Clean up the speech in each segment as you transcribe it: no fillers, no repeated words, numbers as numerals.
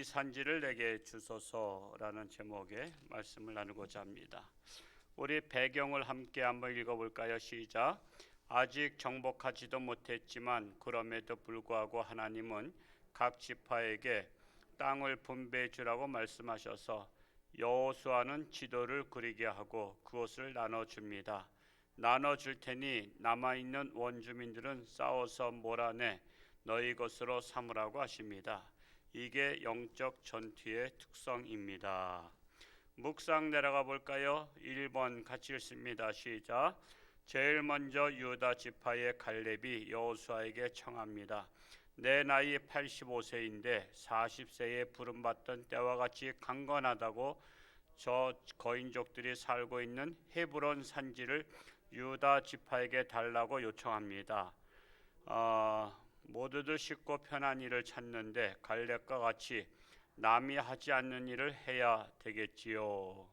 이 산지를 내게 주소서라는 제목의 말씀을 나누고자 합니다. 우리 배경을 함께 한번 읽어볼까요? 시작. 아직 정복하지도 못했지만 그럼에도 불구하고 하나님은 각 지파에게 땅을 분배해 주라고 말씀하셔서 여호수아는 지도를 그리게 하고 그것을 나눠줍니다. 나눠줄 테니 남아있는 원주민들은 싸워서 몰아내 너희 것으로 삼으라고 하십니다. 이게 영적 전투의 특성입니다. 묵상 내려가 볼까요? 1번 같이 읽습니다. 시작. 제일 먼저 유다 지파의 갈렙이 여호수아에게 청합니다. 내 나이 85세인데 40세에 부름받던 때와 같이 강건하다고 저 거인족들이 살고 있는 헤브론 산지를 유다 지파에게 달라고 요청합니다. 모두들 쉽고 편한 일을 찾는데 갈렙과 같이 남이 하지 않는 일을 해야 되겠지요.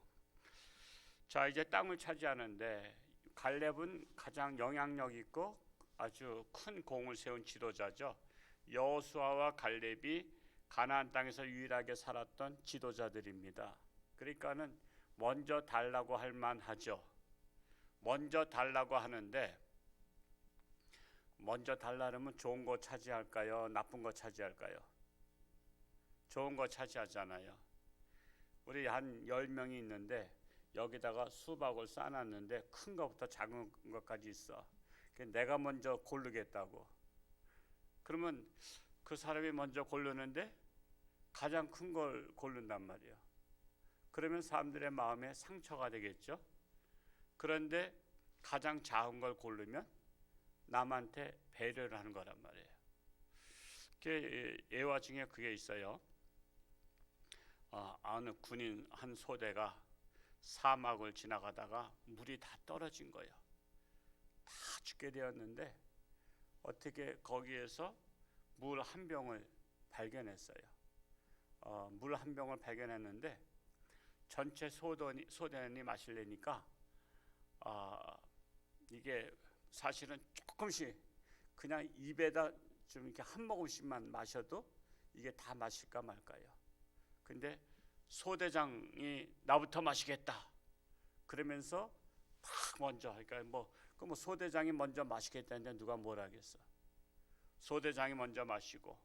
자, 이제 땅을 차지하는데 갈렙은 가장 영향력 있고 아주 큰 공을 세운 지도자죠. 여호수아와 갈렙이 가나안 땅에서 유일하게 살았던 지도자들입니다. 그러니까는 먼저 달라고 할 만하죠. 먼저 달라고 하는데 먼저 달라면 좋은 거 차지할까요? 나쁜 거 차지할까요? 좋은 거 차지하잖아요. 우리 한 10명이 있는데 여기다가 수박을 쌓아놨는데 큰 거부터 작은 것까지 있어. 내가 먼저 고르겠다고. 그러면 그 사람이 먼저 고르는데 가장 큰 걸 고른단 말이에요. 그러면 사람들의 마음에 상처가 되겠죠. 그런데 가장 작은 걸 고르면 남한테 배려를 하는 거란 말이에요. 예화 중에 그게 있어요. 어느 군인 한 소대가 사막을 지나가다가 물이 다 떨어진 거예요. 다 죽게 되었는데 어떻게 거기에서 물 한 병을 발견했어요. 물 한 병을 발견했는데 전체 소대원이 마시려니까 이게 사실은 조금씩 그냥 입에다 좀 이렇게 한 모금씩만 마셔도 이게 다 마실까 말까요. 근데 소대장이 나부터 마시겠다 그러면서 딱 먼저, 그러니까 뭐 소대장이 먼저 마시겠다는데 누가 뭘 하겠어. 소대장이 먼저 마시고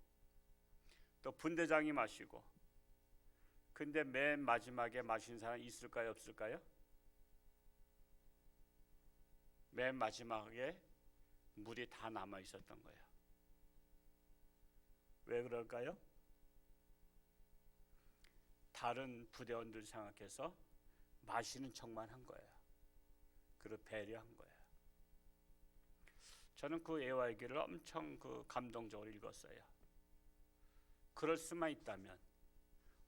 또 분대장이 마시고, 근데 맨 마지막에 마신 사람 있을까요, 없을까요? 맨 마지막에 물이 다 남아 있었던 거예요. 왜 그럴까요? 다른 부대원들 생각해서 마시는 척만 한 거예요. 그리고 배려한 거예요. 저는 그 예화기를 엄청 감동적으로 읽었어요. 그럴 수만 있다면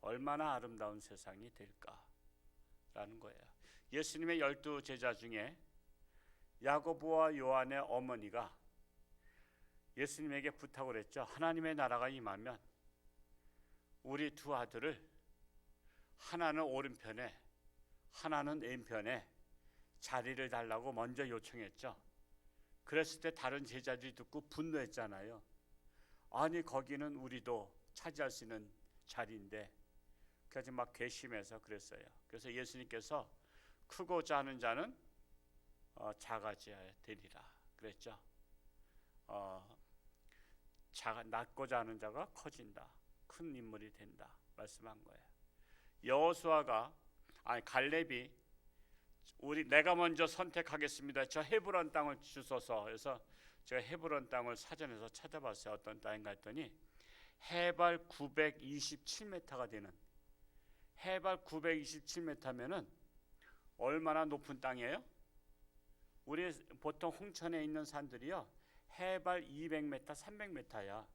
얼마나 아름다운 세상이 될까라는 거예요. 예수님의 12 제자 중에 야고보와 요한의 어머니가 예수님에게 부탁을 했죠. 하나님의 나라가 임하면 우리 두 아들을 하나는 오른편에 하나는 왼편에 자리를 달라고 먼저 요청했죠. 그랬을 때 다른 제자들이 듣고 분노했잖아요. 아니 거기는 우리도 차지할 수 있는 자리인데. 그래서 막 괘씸해서 그랬어요. 그래서 예수님께서 크고자 하는 자는 작아져야 되리라 그랬죠. 낮고자 하는 자가 커진다, 큰 인물이 된다 말씀한 거예요. 여호수아가 갈렙이 내가 먼저 선택하겠습니다. 저 헤브론 땅을 주소서. 그래서 제가 헤브론 땅을 사전에서 찾아봤어요. 어떤 땅인가 했더니 해발 927m가 되는, 해발 927m면은 얼마나 높은 땅이에요? 우리 보통 홍천에 있는 산들이요 해발 200m, 300m야.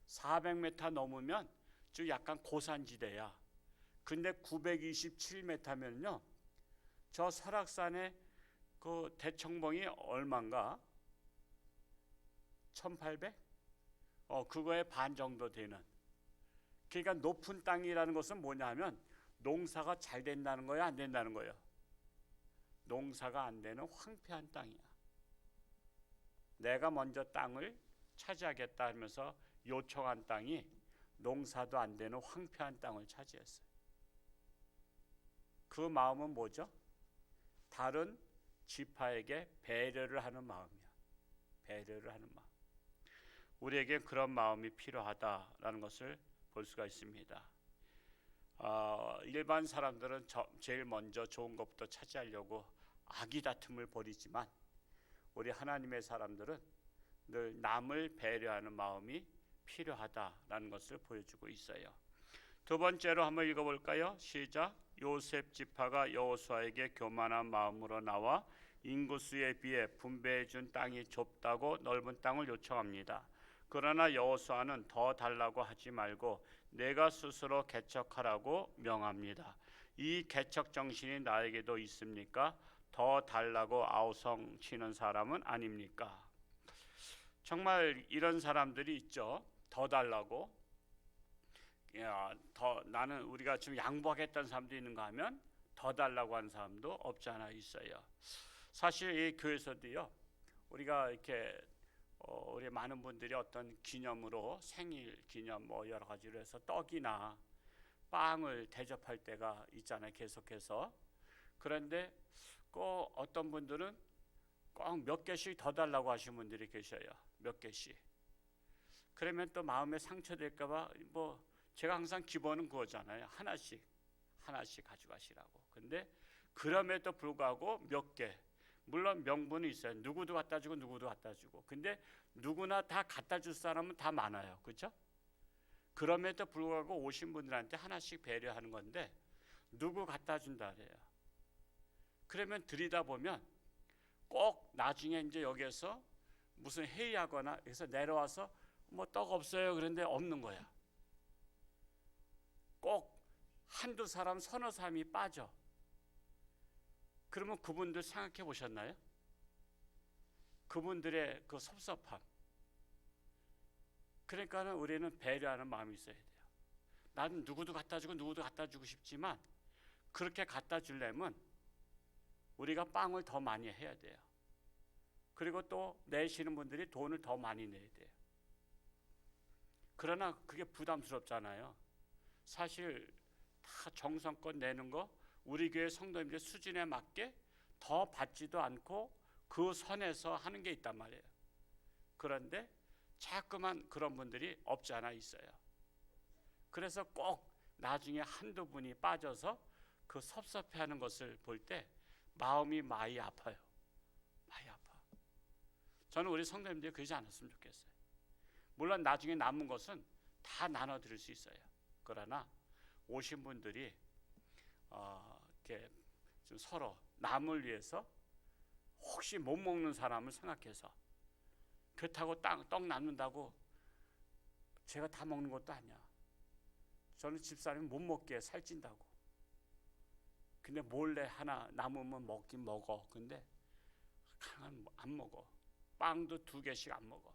400m 넘으면 좀 약간 고산지대야. 근데 927m면요 저 설악산의 그 대청봉이 얼마인가? 1800? 그거의 반 정도 되는. 그러니까 높은 땅이라는 것은 뭐냐 하면 농사가 잘 된다는 거야, 안 된다는 거예요? 농사가 안 되는 황폐한 땅이야. 내가 먼저 땅을 차지하겠다 하면서 요청한 땅이 농사도 안 되는 황폐한 땅을 차지했어요. 그 마음은 뭐죠? 다른 지파에게 배려를 하는 마음이야. 배려를 하는 마음. 우리에게 그런 마음이 필요하다라는 것을 볼 수가 있습니다. 일반 사람들은 제일 먼저 좋은 것부터 차지하려고 악의 다툼을 벌이지만 우리 하나님의 사람들은 늘 남을 배려하는 마음이 필요하다라는 것을 보여주고 있어요. 두 번째로 한번 읽어볼까요? 시작. 요셉 지파가 여호수아에게 교만한 마음으로 나와 인구수에 비해 분배해 준 땅이 좁다고 넓은 땅을 요청합니다. 그러나 여호수아는 더 달라고 하지 말고 내가 스스로 개척하라고 명합니다. 이 개척 정신이 나에게도 있습니까? 더 달라고 아우성치는 사람은 아닙니까? 정말 이런 사람들이 있죠. 더 달라고. 나는 우리가 좀 양보하겠다는 사람도 있는가 하면 더 달라고 하는 사람도 없지 않아 있어요. 사실 이 교회에서도요. 우리가 이렇게 우리 많은 분들이 어떤 기념으로 생일 기념 뭐 여러 가지로 해서 떡이나 빵을 대접할 때가 있잖아요. 계속해서. 그런데 꼭 어떤 분들은 꼭 몇 개씩 더 달라고 하시는 분들이 계셔요. 몇 개씩. 그러면 또 마음에 상처될까 봐 뭐 제가 항상 기본은 그거잖아요. 하나씩 가져가시라고. 근데 그럼에도 불구하고 몇 개. 물론 명분이 있어요. 누구도 갖다 주고 누구도 갖다 주고. 근데 누구나 다 갖다 줄 사람은 다 많아요. 그렇죠? 그럼에도 불구하고 오신 분들한테 하나씩 배려하는 건데 누구 갖다 준다 그래요. 그러면 드리다 보면 꼭 나중에 이제 여기에서 무슨 회의하거나 해서 내려와서 뭐 떡 없어요. 그런데 없는 거야. 꼭 한두 사람 서너 사람이 빠져. 그러면 그분들 생각해 보셨나요? 그분들의 그 섭섭함. 그러니까는 우리는 배려하는 마음이 있어야 돼요. 나는 누구도 갖다 주고 누구도 갖다 주고 싶지만 그렇게 갖다 주려면 우리가 빵을 더 많이 해야 돼요. 그리고 또 내시는 분들이 돈을 더 많이 내야 돼요. 그러나 그게 부담스럽잖아요. 사실 다 정성껏 내는 거 우리 교회 성도님들 수준에 맞게 더 받지도 않고 그 선에서 하는 게 있단 말이에요. 그런데 자꾸만 그런 분들이 없지 않아 있어요. 그래서 꼭 나중에 한두 분이 빠져서 그 섭섭해하는 것을 볼 때 마음이 많이 아파요. 많이 아파. 저는 우리 성도님들이 그러지 않았으면 좋겠어요. 물론 나중에 남은 것은 다 나눠드릴 수 있어요. 그러나 오신 분들이 이렇게 좀 서로 남을 위해서 혹시 못 먹는 사람을 생각해서 그렇다고 떡 남는다고 제가 다 먹는 것도 아니야. 저는 집사람이 못 먹게 살찐다고. 근데 몰래 하나 남으면 먹긴 먹어. 근데 안 먹어. 빵도 2개씩 안 먹어.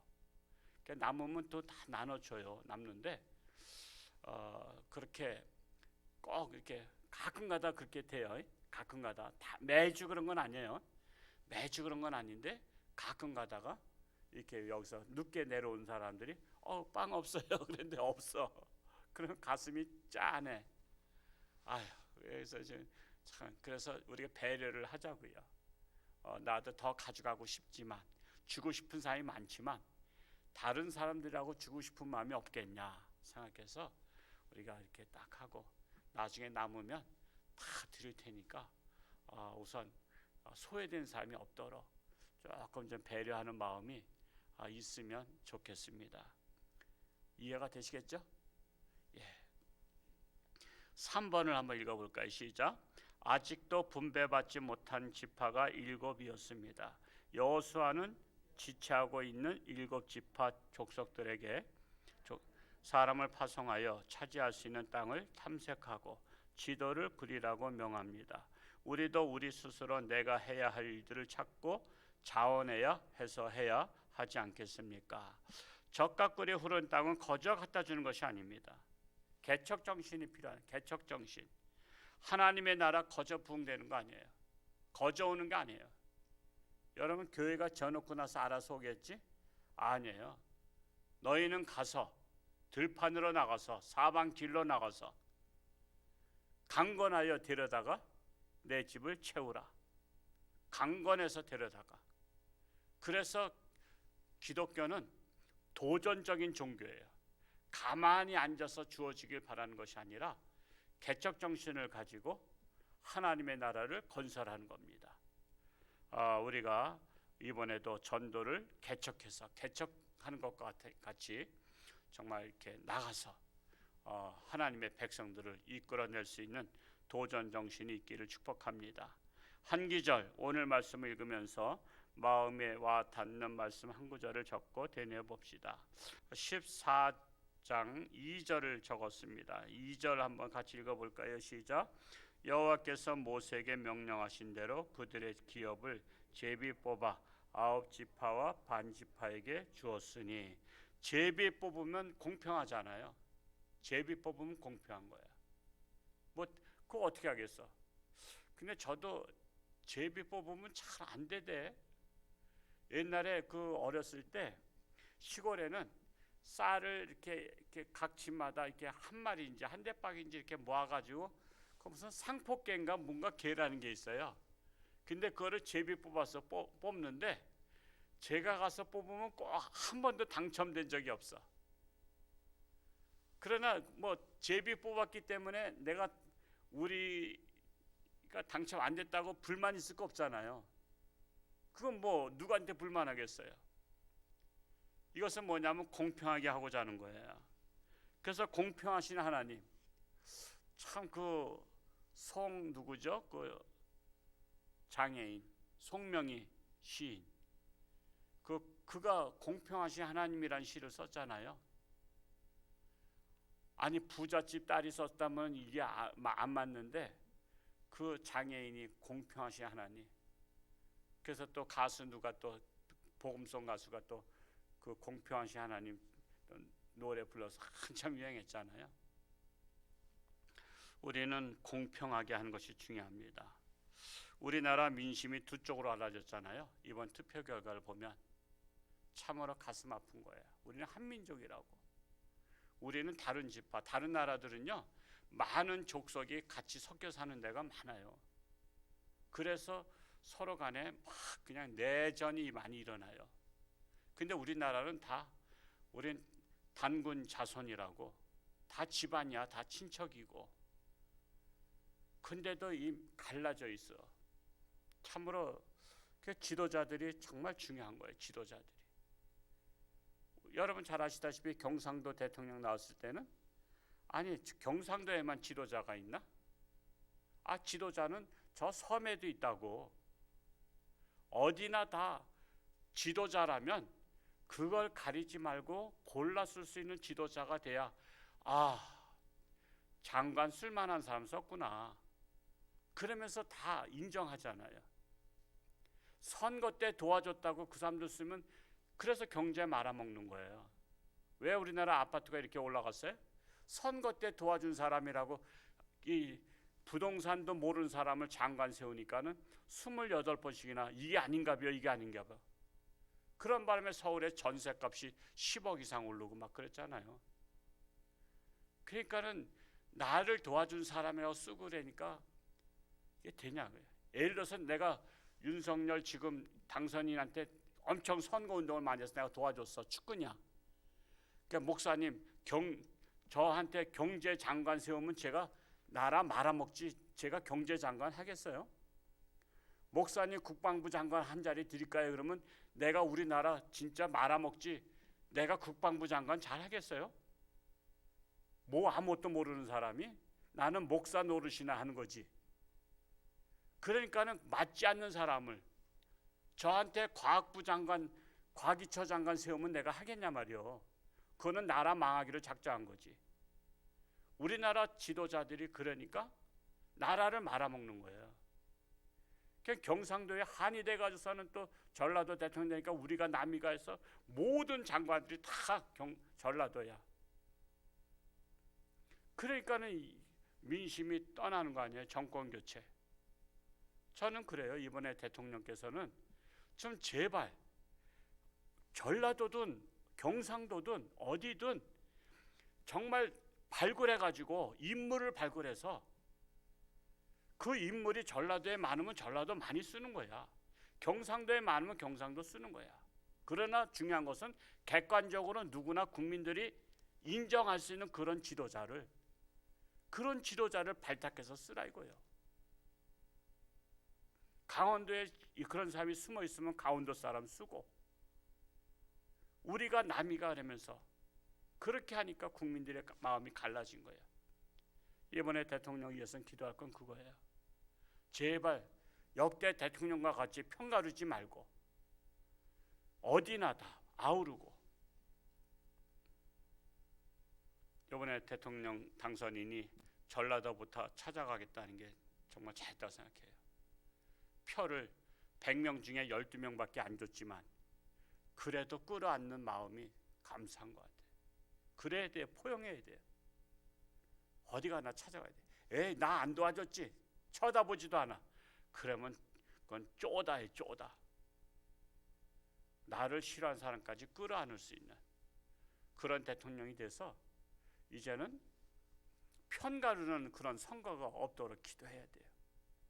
그러니까 남으면 또 다 나눠줘요. 남는데 그렇게 꼭 이렇게 가끔가다 그렇게 돼요. 가끔가다. 다 매주 그런 건 아니에요. 매주 그런 건 아닌데 가끔가다가 이렇게 여기서 늦게 내려온 사람들이 빵 없어요. 그런데 없어. 그러면 가슴이 짠해. 아휴, 그래서 우리가 배려를 하자고요. 나도 더 가져가고 싶지만 주고 싶은 사람이 많지만 다른 사람들하고 주고 싶은 마음이 없겠냐 생각해서 우리가 이렇게 딱 하고 나중에 남으면 다 드릴 테니까 우선 소외된 사람이 없도록 조금 좀 배려하는 마음이 있으면 좋겠습니다. 이해가 되시겠죠? 예. 3번을 한번 읽어볼까요? 시작. 아직도 분배받지 못한 지파가 7이었습니다. 여호수아는 지체하고 있는 7지파 족속들에게 사람을 파송하여 차지할 수 있는 땅을 탐색하고 지도를 그리라고 명합니다. 우리도 우리 스스로 내가 해야 할 일들을 찾고 자원해야 하지 않겠습니까? 젖과 꿀이 흐른 땅은 거저 갖다 주는 것이 아닙니다. 개척 정신이 필요한 개척 정신. 하나님의 나라 거저 부흥되는 거 아니에요. 거저 오는 게 아니에요. 여러분 교회가 져놓고 나서 알아서 오겠지? 아니에요. 너희는 가서 들판으로 나가서 사방 길로 나가서 강건하여 데려다가 내 집을 채우라. 강건해서 데려다가. 그래서 기독교는 도전적인 종교예요. 가만히 앉아서 주어지길 바라는 것이 아니라 개척 정신을 가지고 하나님의 나라를 건설하는 겁니다. 우리가 이번에도 전도를 개척해서 개척하는 것과 같이 정말 이렇게 나가서 하나님의 백성들을 이끌어낼 수 있는 도전 정신이 있기를 축복합니다. 한 기절, 오늘 말씀을 읽으면서 마음에 와 닿는 말씀 한 구절을 적고 되뇌어 봅시다. 14장 2절을 적었습니다. 2절 한번 같이 읽어볼까요? 시작. 여호와께서 모세에게 명령하신 대로 그들의 기업을 제비 뽑아 9지파와 반지파에게 주었으니. 제비 뽑으면 공평하잖아요. 제비 뽑으면 공평한 거야. 뭐 그거 어떻게 하겠어? 근데 저도 제비 뽑으면 잘 안 되대. 옛날에 그 어렸을 때 시골에는 쌀을 이렇게 각 집마다 이렇게 한 마리인지 한 대박인지 이렇게 모아가지고 그 무슨 상포개인가 뭔가 개라는 게 있어요. 근데 그거를 제비 뽑아서 뽑는데 제가 가서 뽑으면 꼭 한 번도 당첨된 적이 없어. 그러나 뭐 제비 뽑았기 때문에 내가 우리가 당첨 안 됐다고 불만 있을 거 없잖아요. 그건 뭐 누구한테 불만하겠어요. 이것은 뭐냐면 공평하게 하고자 하는 거예요. 그래서 공평하신 하나님, 참 그 누구죠? 그 장애인 송명희 시인, 그가 공평하신 하나님이란 시를 썼잖아요. 아니 부잣집 딸이 썼다면 이게 안 맞는데 그 장애인이 공평하신 하나님. 그래서 또 가수 누가 또 복음송 가수가 또 그 공평하신 하나님 노래 불러서 한참 유행했잖아요. 우리는 공평하게 하는 것이 중요합니다. 우리나라 민심이 두 쪽으로 갈라졌잖아요. 이번 투표 결과를 보면 참으로 가슴 아픈 거예요. 우리는 한민족이라고. 우리는 다른 지파, 다른 나라들은요 많은 족속이 같이 섞여 사는 데가 많아요. 그래서 서로 간에 막 그냥 내전이 많이 일어나요. 근데 우리나라는 우린 단군 자손이라고 다 집안이야, 다 친척이고. 근데도 갈라져 있어. 참으로 그 지도자들이 정말 중요한 거예요. 지도자들이. 여러분 잘 아시다시피 경상도 대통령 나왔을 때는 아니 경상도에만 지도자가 있나? 지도자는 저 섬에도 있다고. 어디나 다 지도자라면 그걸 가리지 말고 골라 쓸 수 있는 지도자가 돼야 장관 쓸만한 사람 썼구나. 그러면서 다 인정하잖아요. 선거 때 도와줬다고 그 사람들 쓰면 그래서 경제 말아먹는 거예요. 왜 우리나라 아파트가 이렇게 올라갔어요? 선거 때 도와준 사람이라고 이 부동산도 모르는 사람을 장관 세우니까는 28번씩이나 이게 아닌가 봐요, 이게 아닌가 봐. 그런 바람에 서울의 전셋값이 10억 이상 오르고 막 그랬잖아요. 그러니까는 나를 도와준 사람이라고 쓰고 그러니까 이게 되냐고요. 예를 들어서 내가 윤석열 지금 당선인한테 엄청 선거운동을 많이 해서 내가 도와줬어. 축구냐. 그러니까 목사님 저한테 경제장관 세우면 제가 나라 말아먹지 제가 경제장관 하겠어요? 목사님 국방부 장관 한 자리 드릴까요? 그러면 내가 우리나라 진짜 말아먹지 내가 국방부 장관 잘 하겠어요? 뭐 아무것도 모르는 사람이 나는 목사 노릇이나 하는 거지. 그러니까는 맞지 않는 사람을 저한테 과학부 장관, 과기처 장관 세우면 내가 하겠냐 말이요. 그거는 나라 망하기를 작정한 거지. 우리나라 지도자들이 그러니까 나라를 말아먹는 거예요. 경상도에 한이 돼가지고서는 또 전라도 대통령 되니까 우리가 남이가 해서 모든 장관들이 다 전라도야. 그러니까는 민심이 떠나는 거 아니에요. 정권 교체. 저는 그래요. 이번에 대통령께서는 좀 제발 전라도든 경상도든 어디든 정말 발굴해가지고 인물을 발굴해서 그 인물이 전라도에 많으면 전라도 많이 쓰는 거야. 경상도에 많으면 경상도 쓰는 거야. 그러나 중요한 것은 객관적으로 누구나 국민들이 인정할 수 있는 그런 지도자를 발탁해서 쓰라 이거예요. 강원도에 그런 사람이 숨어 있으면 강원도 사람 쓰고, 우리가 남이가 그러면서 그렇게 하니까 국민들의 마음이 갈라진 거예요. 이번에 대통령 위해서는 기도할 건 그거예요. 제발 역대 대통령과 같이 편가르지 말고 어디나 다 아우르고, 이번에 대통령 당선인이 전라도부터 찾아가겠다는 게 정말 잘했다고 생각해요. 표를 100명 중에 12명밖에 안 줬지만 그래도 끌어안는 마음이 감사한 것 같아요. 그래야 돼요. 포용해야 돼요. 어디 가나 찾아가야 돼. 에이, 나 안 도와줬지. 쳐다보지도 않아. 그러면 그건 쪼다해, 쪼다. 나를 싫어하는 사람까지 끌어안을 수 있는 그런 대통령이 돼서 이제는 편가르는 그런 선거가 없도록 기도해야 돼요.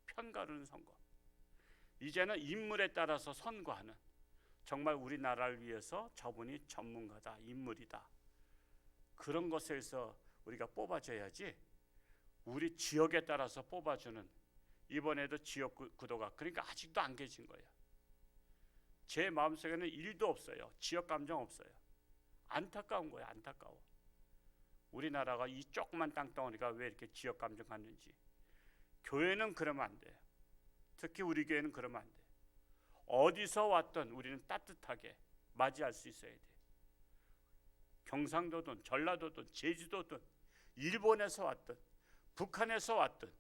편가르는 선거. 이제는 인물에 따라서 선거하는, 정말 우리나라를 위해서 저분이 전문가다, 인물이다, 그런 것에서 우리가 뽑아줘야지, 우리 지역에 따라서 뽑아주는, 이번에도 지역 구도가 그러니까 아직도 안 계신 거예요. 제 마음속에는 1도 없어요. 지역 감정 없어요. 안타까운 거예요. 안타까워. 우리나라가 이 조그만 땅덩어리가 왜 이렇게 지역 감정 갖는지. 교회는 그러면 안 돼요. 특히 우리 교회는 그러면 안 돼요. 어디서 왔든 우리는 따뜻하게 맞이할 수 있어야 돼요. 경상도든 전라도든 제주도든 일본에서 왔든 북한에서 왔든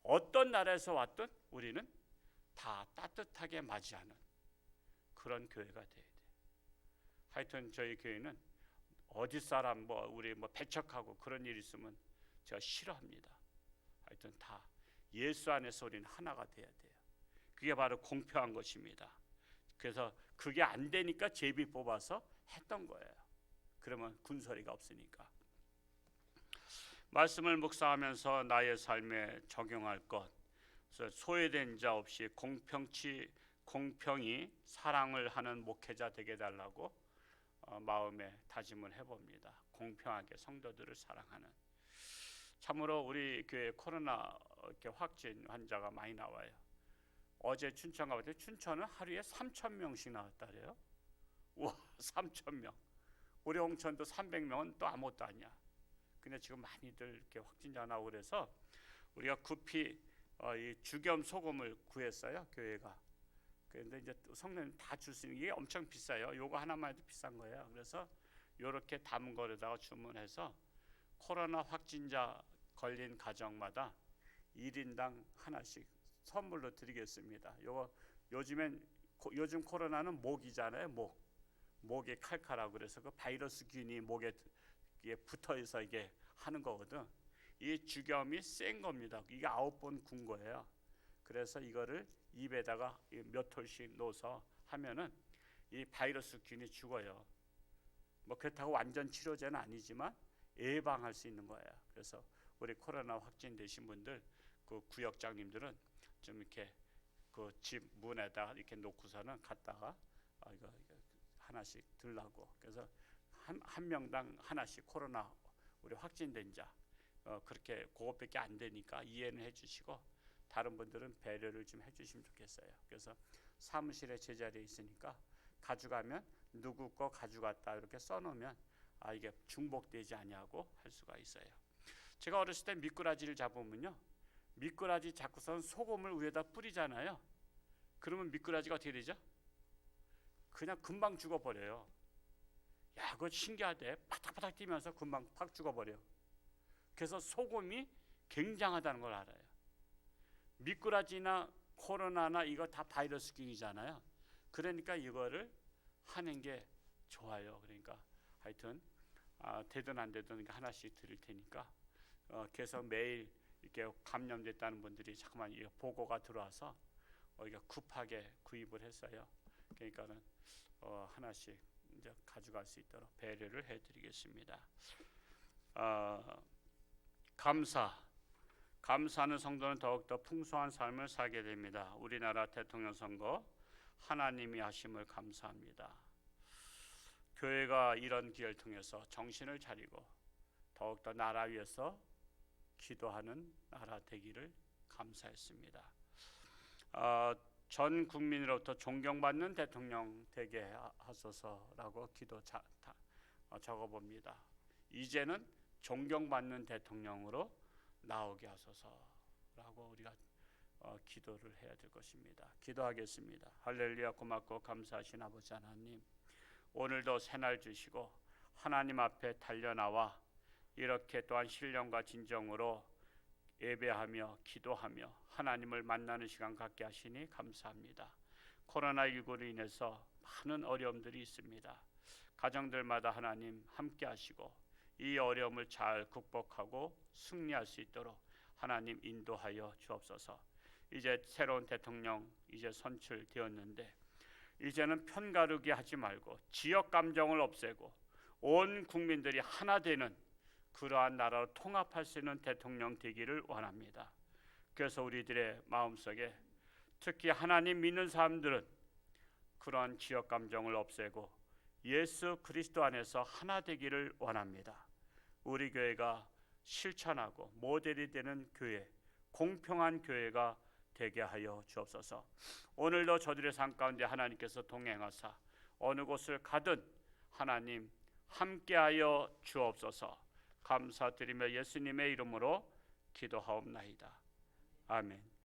어떤 나라에서 왔든 우리는 다 따뜻하게 맞이하는 그런 교회가 돼야 돼요. 하여튼 저희 교회는 어디 사람 우리 배척하고 그런 일 있으면 제가 싫어합니다. 하여튼 다 예수 안에서 우리는 하나가 돼야 돼요. 그게 바로 공평한 것입니다. 그래서 그게 안 되니까 제비 뽑아서 했던 거예요. 그러면 군소리가 없으니까. 말씀을 묵상하면서 나의 삶에 적용할 것, 소외된 자 없이 공평히 사랑을 하는 목회자 되게 달라고 마음에 다짐을 해봅니다. 공평하게 성도들을 사랑하는. 참으로 우리 교회 코로나 이렇게 확진 환자가 많이 나와요. 어제 춘천 가봤더니 춘천은 하루에 3,000명씩 나왔다 그래요. 와, 3,000명. 우리 홍천도 300명은 또 아무것도 아니야. 근데 지금 많이들 이렇게 확진자 나오고 그래서 우리가 급히 이 죽염 소금을 구했어요, 교회가. 그런데 이제 성도님 다 줄 수 있는 게 엄청 비싸요. 요거 하나만 해도 비싼 거예요. 그래서 요렇게 담은 거에다가 주문해서 코로나 확진자 걸린 가정마다 1인당 하나씩 선물로 드리겠습니다. 요거 요즘 코로나는 목이잖아요. 목에 칼칼하고 그래서 그 바이러스균이 목에 붙어 있어 이게 하는 거거든. 이 죽염이 센 겁니다. 이게 9번 군 거예요. 그래서 이거를 입에다가 몇 톨씩 넣어서 하면은 이 바이러스균이 죽어요. 그렇다고 완전 치료제는 아니지만 예방할 수 있는 거예요. 그래서 우리 코로나 확진되신 분들, 그 구역장님들은 좀 이렇게 그 집 문에다 이렇게 놓고서는 갔다가 이거 하나씩 들라고. 그래서 한 명당 하나씩 코로나 우리 확진된 자 그렇게 그것밖에 안 되니까 이해는 해주시고 다른 분들은 배려를 좀 해주시면 좋겠어요. 그래서 사무실에 제자리에 있으니까 가져가면 누구 거 가져갔다 이렇게 써놓으면 이게 중복되지 아니하고 할 수가 있어요. 제가 어렸을 때 미꾸라지를 잡으면요, 미꾸라지 잡고선 소금을 위에다 뿌리잖아요. 그러면 미꾸라지가 어떻게 되죠? 그냥 금방 죽어버려요. 야, 그거 신기하대. 파닥파닥 뛰면서 금방 팍 죽어버려. 그래서 소금이 굉장하다는 걸 알아요. 미꾸라지나 코로나나 이거 다 바이러스균이잖아요. 그러니까 이거를 하는 게 좋아요. 그러니까 하여튼 되든 안 되든 하나씩 드릴 테니까 계속 매일 이렇게 감염됐다는 분들이 자꾸만 보고가 들어와서 이거 급하게 구입을 했어요. 그러니까는 하나씩 이제 가져갈 수 있도록 배려를 해드리겠습니다. 감사하는 성도는 더욱더 풍성한 삶을 살게 됩니다. 우리나라 대통령 선거 하나님이 하심을 감사합니다. 교회가 이런 기회를 통해서 정신을 차리고 더욱더 나라 위해서 기도하는 나라 되기를 감사했습니다. 전 국민으로부터 존경받는 대통령 되게 하소서라고 기도 적어봅니다. 이제는 존경받는 대통령으로 나오게 하소서라고 우리가 기도를 해야 될 것입니다. 기도하겠습니다. 할렐루야. 고맙고 감사하신 아버지 하나님, 오늘도 새날 주시고 하나님 앞에 달려나와 이렇게 또한 신령과 진정으로 예배하며 기도하며 하나님을 만나는 시간 갖게 하시니 감사합니다. 코로나19로 인해서 많은 어려움들이 있습니다. 가정들마다 하나님 함께 하시고 이 어려움을 잘 극복하고 승리할 수 있도록 하나님 인도하여 주옵소서. 이제 새로운 대통령 이제 선출되었는데 이제는 편가르기 하지 말고 지역 감정을 없애고 온 국민들이 하나 되는 그러한 나라로 통합할 수 있는 대통령 되기를 원합니다. 그래서 우리들의 마음속에 특히 하나님 믿는 사람들은 그러한 지역 감정을 없애고 예수 그리스도 안에서 하나 되기를 원합니다. 우리 교회가 실천하고 모델이 되는 교회, 공평한 교회가 되게 하여 주옵소서. 오늘도 저들의 삶 가운데 하나님께서 동행하사 어느 곳을 가든 하나님 함께하여 주옵소서. 감사드리며 예수님의 이름으로 기도하옵나이다. 아멘.